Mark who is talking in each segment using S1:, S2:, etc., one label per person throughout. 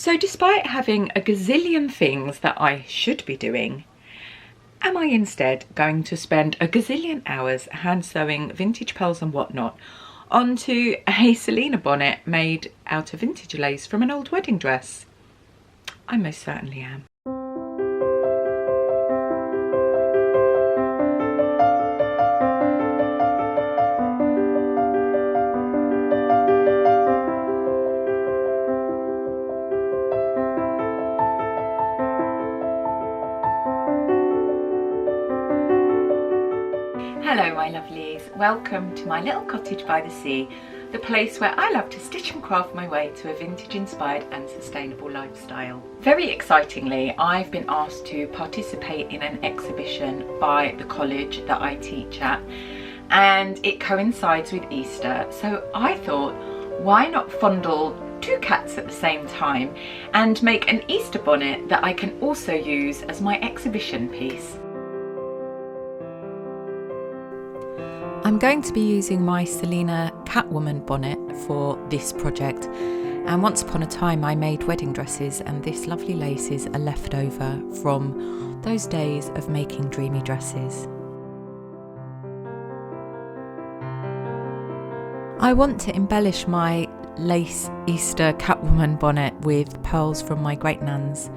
S1: So despite having a gazillion things that I should be doing, am I instead going to spend a gazillion hours hand sewing vintage pearls and whatnot onto a Selena bonnet made out of vintage lace from an old wedding dress? I most certainly am. Hello my lovelies, welcome to my little cottage by the sea, the place where I love to stitch and craft my way to a vintage inspired and sustainable lifestyle. Very excitingly, I've been asked to participate in an exhibition by the college that I teach at, and it coincides with Easter, so I thought, why not fondle two cats at the same time and make an Easter bonnet that I can also use as my exhibition piece. I'm going to be using my Selena Catwoman bonnet for this project, and once upon a time I made wedding dresses, and this lovely lace is a leftover from those days of making dreamy dresses. I want to embellish my lace Easter Catwoman bonnet with pearls from my great nan's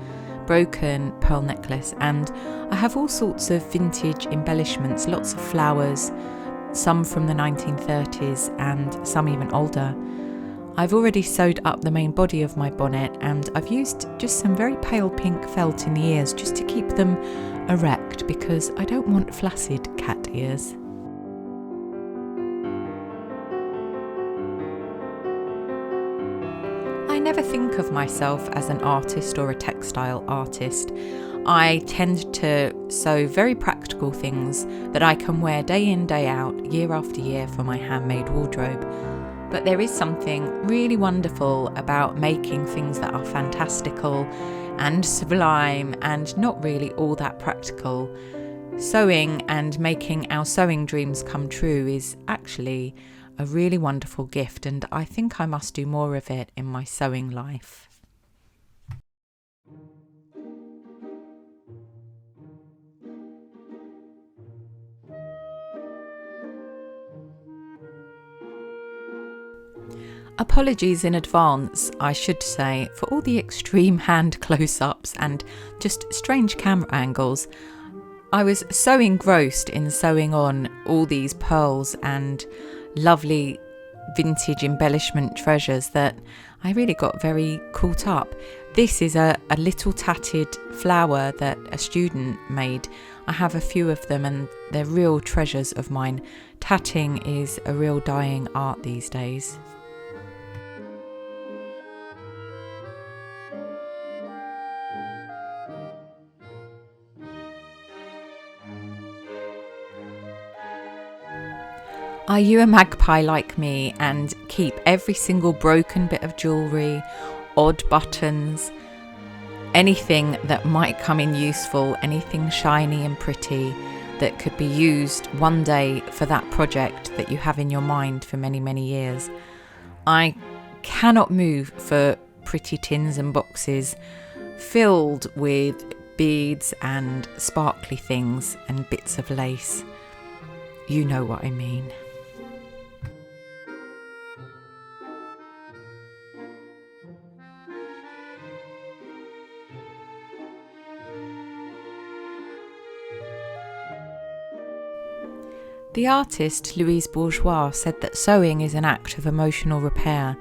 S1: broken pearl necklace, and I have all sorts of vintage embellishments, lots of flowers, some from the 1930s and some even older. I've already sewed up the main body of my bonnet, and I've used just some very pale pink felt in the ears just to keep them erect because I don't want flaccid cat ears. I never think of myself as an artist or a textile artist. I tend to sew very practical things that I can wear day in, day out, year after year for my handmade wardrobe. But there is something really wonderful about making things that are fantastical and sublime and not really all that practical. Sewing and making our sewing dreams come true is actually a really wonderful gift, and I think I must do more of it in my sewing life. Apologies in advance, I should say, for all the extreme hand close-ups and just strange camera angles. I was so engrossed in sewing on all these pearls and lovely vintage embellishment treasures that I really got very caught up. This is a little tatted flower that a student made. I have a few of them and they're real treasures of mine. Tatting is a real dying art these days. Are you a magpie like me and keep every single broken bit of jewellery, odd buttons, anything that might come in useful, anything shiny and pretty that could be used one day for that project that you have in your mind for many, many years? I cannot move for pretty tins and boxes filled with beads and sparkly things and bits of lace. You know what I mean. The artist Louise Bourgeois said that sewing is an act of emotional repair,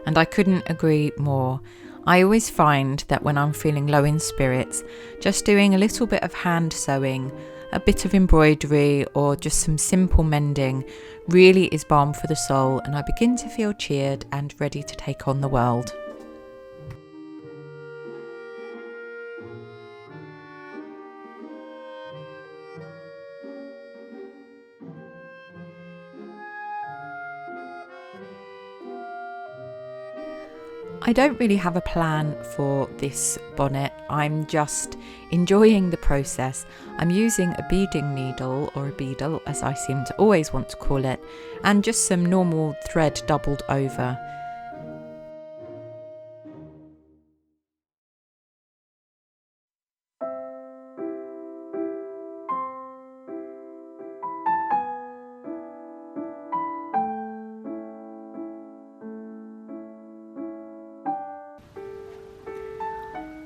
S1: and I couldn't agree more. I always find that when I'm feeling low in spirits, just doing a little bit of hand sewing, a bit of embroidery or just some simple mending really is balm for the soul, and I begin to feel cheered and ready to take on the world. I don't really have a plan for this bonnet. I'm just enjoying the process. I'm using a beading needle, or a beadle as I seem to always want to call it, and just some normal thread doubled over.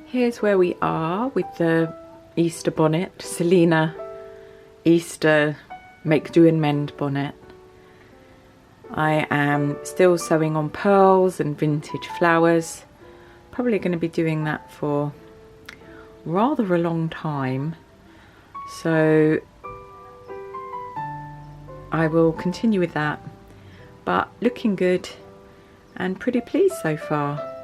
S1: Here's where we are with the Easter bonnet, Selena Easter Make Do and Mend bonnet. I am still sewing on pearls and vintage flowers. Probably going to be doing that for rather a long time. So I will continue with that, but looking good and pretty pleased so far.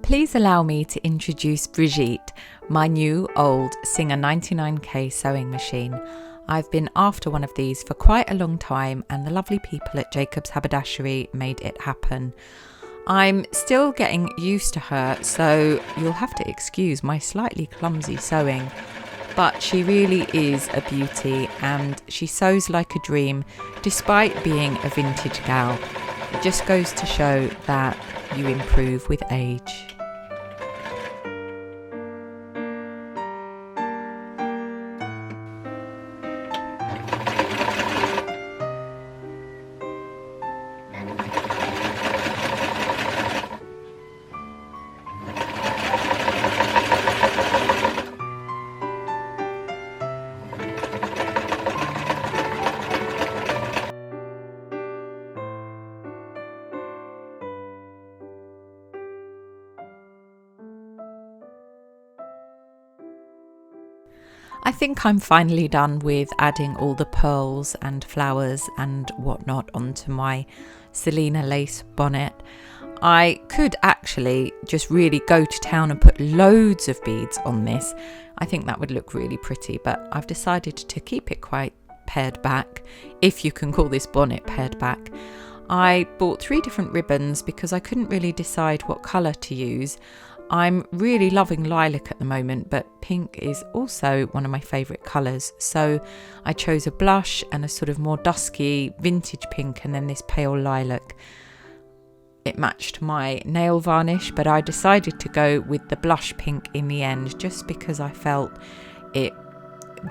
S1: Please allow me to introduce Brigitte, my new old Singer 99K sewing machine. I've been after one of these for quite a long time, and the lovely people at Jacob's Haberdashery made it happen. I'm still getting used to her, so you'll have to excuse my slightly clumsy sewing, but she really is a beauty and she sews like a dream despite being a vintage gal. It just goes to show that you improve with age. I think I'm finally done with adding all the pearls and flowers and whatnot onto my Selena lace bonnet. I could actually just really go to town and put loads of beads on this. I think that would look really pretty, but I've decided to keep it quite pared back, if you can call this bonnet pared back. I bought 3 different ribbons because I couldn't really decide what colour to use. I'm really loving lilac at the moment, but pink is also one of my favourite colours. So I chose a blush and a sort of more dusky vintage pink, and then this pale lilac. It matched my nail varnish, but I decided to go with the blush pink in the end just because I felt it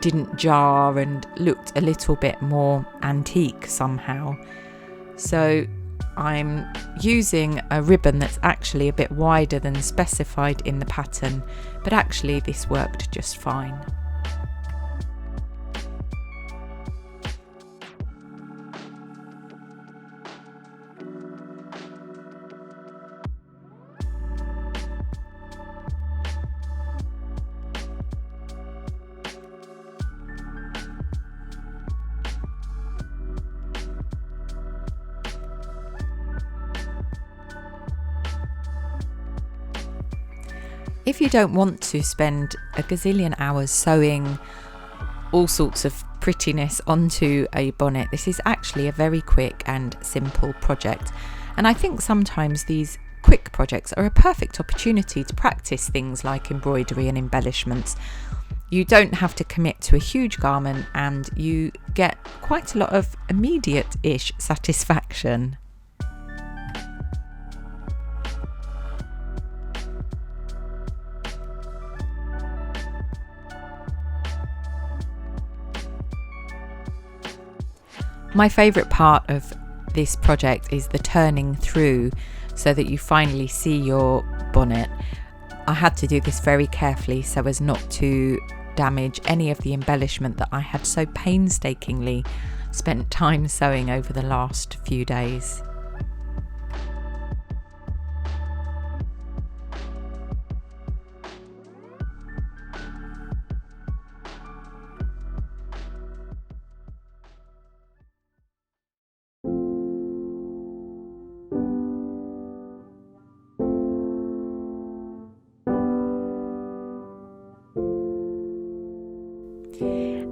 S1: didn't jar and looked a little bit more antique somehow. So I'm using a ribbon that's actually a bit wider than specified in the pattern, but actually this worked just fine. If you don't want to spend a gazillion hours sewing all sorts of prettiness onto a bonnet, this is actually a very quick and simple project. And I think sometimes these quick projects are a perfect opportunity to practice things like embroidery and embellishments. You don't have to commit to a huge garment and you get quite a lot of immediate-ish satisfaction. My favourite part of this project is the turning through so that you finally see your bonnet. I had to do this very carefully so as not to damage any of the embellishment that I had so painstakingly spent time sewing over the last few days.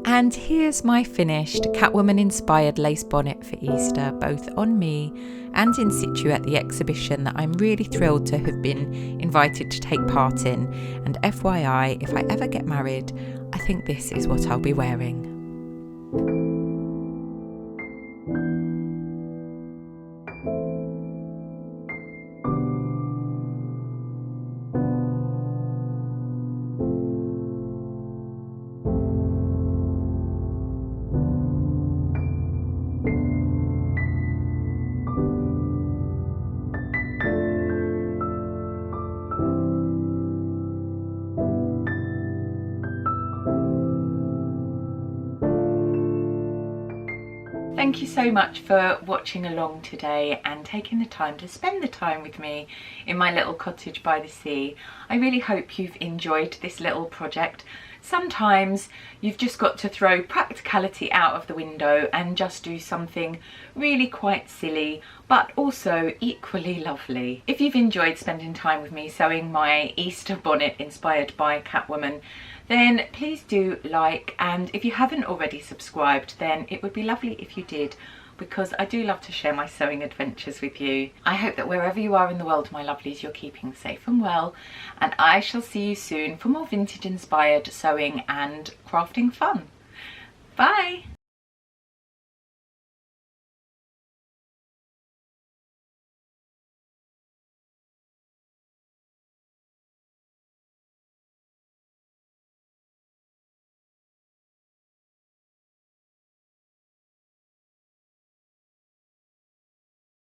S1: And here's my finished Catwoman Inspired lace bonnet for Easter, both on me and in situ at the exhibition that I'm really thrilled to have been invited to take part in. And FYI, if I ever get married, I think this is what I'll be wearing. Thank you so much for watching along today and taking the time to spend the time with me in my little cottage by the sea. I really hope you've enjoyed this little project. Sometimes you've just got to throw practicality out of the window and just do something really quite silly, but also equally lovely. If you've enjoyed spending time with me sewing my Easter bonnet inspired by Catwoman, then please do like, and if you haven't already subscribed, then it would be lovely if you did, because I do love to share my sewing adventures with you. I hope that wherever you are in the world, my lovelies, you're keeping safe and well, and I shall see you soon for more vintage inspired sewing and crafting fun. Bye!